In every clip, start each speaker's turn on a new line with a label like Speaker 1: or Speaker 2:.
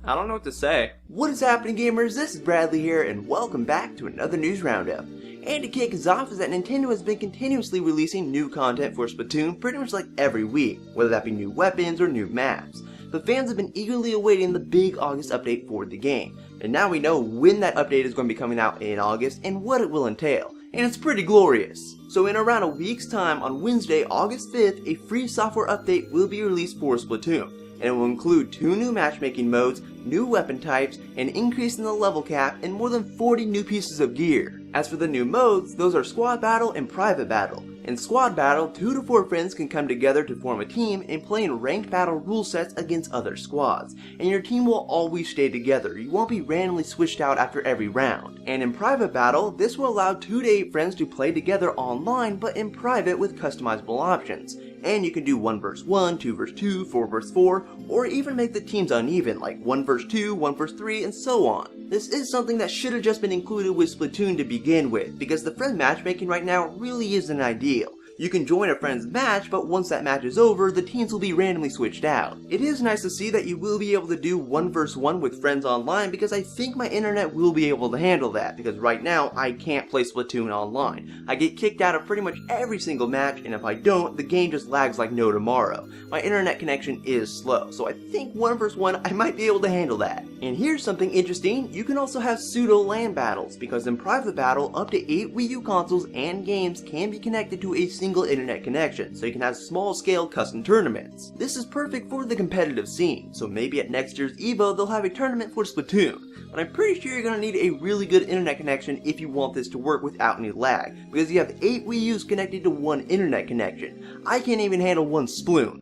Speaker 1: I don't know what to say.
Speaker 2: What is happening, gamers? This is Bradley here, and welcome back to another news roundup. And to kick us off is that Nintendo has been continuously releasing new content for Splatoon pretty much like every week, whether that be new weapons or new maps. But fans have been eagerly awaiting the big August update for the game, and now we know when that update is going to be coming out in August and what it will entail. And it's pretty glorious. So in around a week's time, on Wednesday, August 5th, a free software update will be released for Splatoon. And it will include 2 new matchmaking modes, new weapon types, an increase in the level cap, and more than 40 new pieces of gear. As for the new modes, those are Squad Battle and Private Battle. In Squad Battle, 2 to 4 friends can come together to form a team and play in ranked battle rule sets against other squads. And your team will always stay together, you won't be randomly switched out after every round. And in Private Battle, this will allow 2 to 8 friends to play together online but in private with customizable options. And you can do 1 vs 1, 2 vs 2, 4 vs 4, or even make the teams uneven, like 1 vs 2, 1 vs 3, and so on. This is something that should have just been included with Splatoon to begin with, because the friend matchmaking right now really isn't ideal. You can join a friend's match, but once that match is over, the teams will be randomly switched out. It is nice to see that you will be able to do 1 vs 1 with friends online, because I think my internet will be able to handle that, because right now I can't play Splatoon online. I get kicked out of pretty much every single match, and if I don't, the game just lags like no tomorrow. My internet connection is slow, so I think 1 vs 1 I might be able to handle that. And here's something interesting, you can also have pseudo LAN battles, because in Private Battle, up to 8 Wii U consoles and games can be connected to a single internet connection, so you can have small-scale custom tournaments. This is perfect for the competitive scene, so maybe at next year's EVO they'll have a tournament for Splatoon. But I'm pretty sure you're going to need a really good internet connection if you want this to work without any lag, because you have 8 Wii U's connected to 1 internet connection. I can't even handle 1 sploon.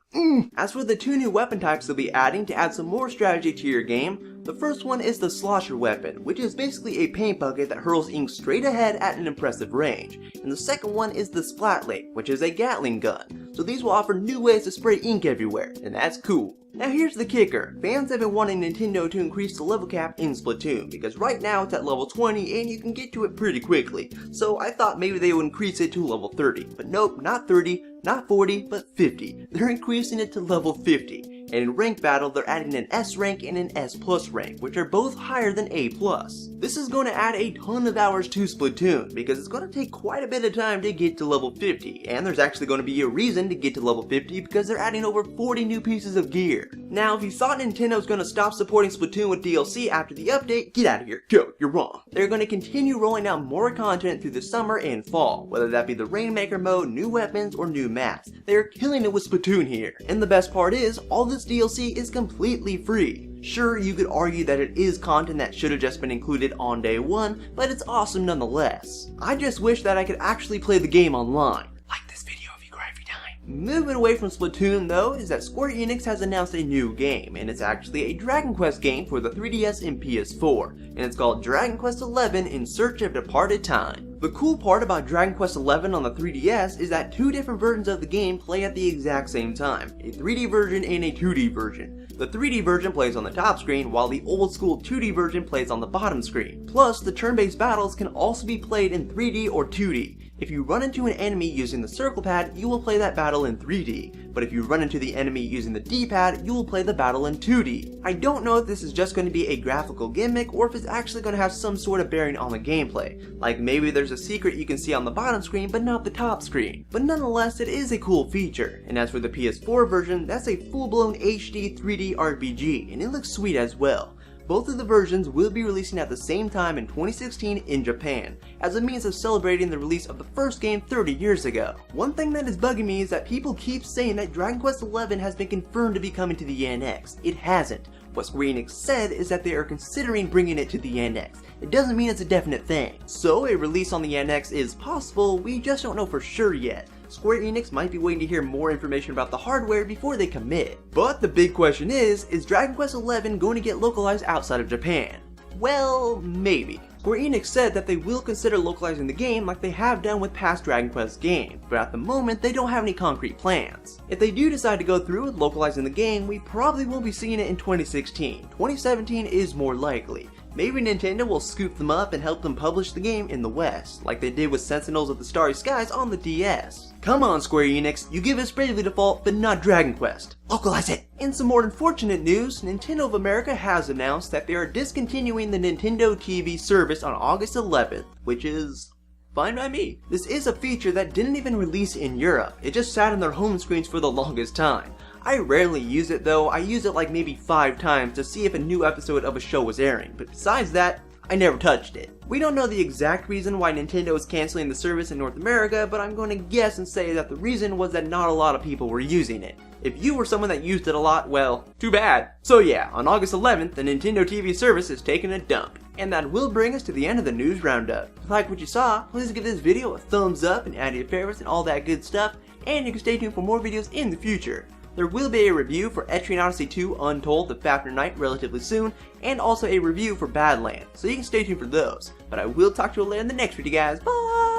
Speaker 2: As for the 2 new weapon types they'll be adding to add some more strategy to your game, the first one is the Slosher weapon, which is basically a paint bucket that hurls ink straight ahead at an impressive range. And the second one is the Splatling, which is a Gatling gun. So these will offer new ways to spray ink everywhere, and that's cool. Now here's the kicker, fans have been wanting Nintendo to increase the level cap in Splatoon, because right now it's at level 20 and you can get to it pretty quickly. So I thought maybe they would increase it to level 30, but nope, not 30, not 40, but 50. They're increasing it to level 50. And in Rank Battle, they're adding an S rank and an S plus rank, which are both higher than A plus. This is going to add a ton of hours to Splatoon, because it's going to take quite a bit of time to get to level 50, and there's actually going to be a reason to get to level 50 because they're adding over 40 new pieces of gear. Now, if you thought Nintendo was going to stop supporting Splatoon with DLC after the update, get out of here, go, you're wrong. They're going to continue rolling out more content through the summer and fall, whether that be the Rainmaker mode, new weapons, or new maps. They're killing it with Splatoon here. And the best part is, all this DLC is completely free. Sure, you could argue that it is content that should have just been included on day 1, but it's awesome nonetheless. I just wish that I could actually play the game online. Like this video if you cry every time. Moving away from Splatoon though, is that Square Enix has announced a new game, and it's actually a Dragon Quest game for the 3DS and PS4, and it's called Dragon Quest XI In Search of Departed Time. The cool part about Dragon Quest XI on the 3DS is that 2 different versions of the game play at the exact same time, a 3D version and a 2D version. The 3D version plays on the top screen, while the old school 2D version plays on the bottom screen. Plus, the turn-based battles can also be played in 3D or 2D. If you run into an enemy using the circle pad, you will play that battle in 3D, but if you run into the enemy using the D-pad, you will play the battle in 2D. I don't know if this is just going to be a graphical gimmick or if it's actually going to have some sort of bearing on the gameplay, like maybe there's a secret you can see on the bottom screen but not the top screen. But nonetheless, it is a cool feature. And as for the PS4 version, that's a full-blown HD 3D RPG, and it looks sweet as well. Both of the versions will be releasing at the same time in 2016 in Japan, as a means of celebrating the release of the first game 30 years ago. One thing that is bugging me is that people keep saying that Dragon Quest XI has been confirmed to be coming to the NX. It hasn't. What Square Enix said is that they are considering bringing it to the NX. It doesn't mean it's a definite thing. So a release on the NX is possible, we just don't know for sure yet. Square Enix might be waiting to hear more information about the hardware before they commit. But the big question is Dragon Quest XI going to get localized outside of Japan? Well, maybe. Square Enix said that they will consider localizing the game like they have done with past Dragon Quest games, but at the moment they don't have any concrete plans. If they do decide to go through with localizing the game, we probably won't be seeing it in 2016. 2017 is more likely. Maybe Nintendo will scoop them up and help them publish the game in the West, like they did with Sentinels of the Starry Skies on the DS. Come on, Square Enix, you give us Bravely Default, but not Dragon Quest. Localize it! In some more unfortunate news, Nintendo of America has announced that they are discontinuing the Nintendo TV service on August 11th, which is fine by me. This is a feature that didn't even release in Europe, it just sat on their home screens for the longest time. I rarely use it though, I use it like maybe 5 times to see if a new episode of a show was airing, but besides that, I never touched it. We don't know the exact reason why Nintendo is canceling the service in North America, but I'm going to guess and say that the reason was that not a lot of people were using it. If you were someone that used it a lot, well, too bad. So yeah, on August 11th, the Nintendo TV service is taking a dump. And that will bring us to the end of the news roundup. If you like what you saw, please give this video a thumbs up and add your favorites and all that good stuff, and you can stay tuned for more videos in the future. There will be a review for Etrian Odyssey 2 Untold the Fafnir Night relatively soon, and also a review for Badlands, so you can stay tuned for those. But I will talk to you later in the next video, guys. Bye!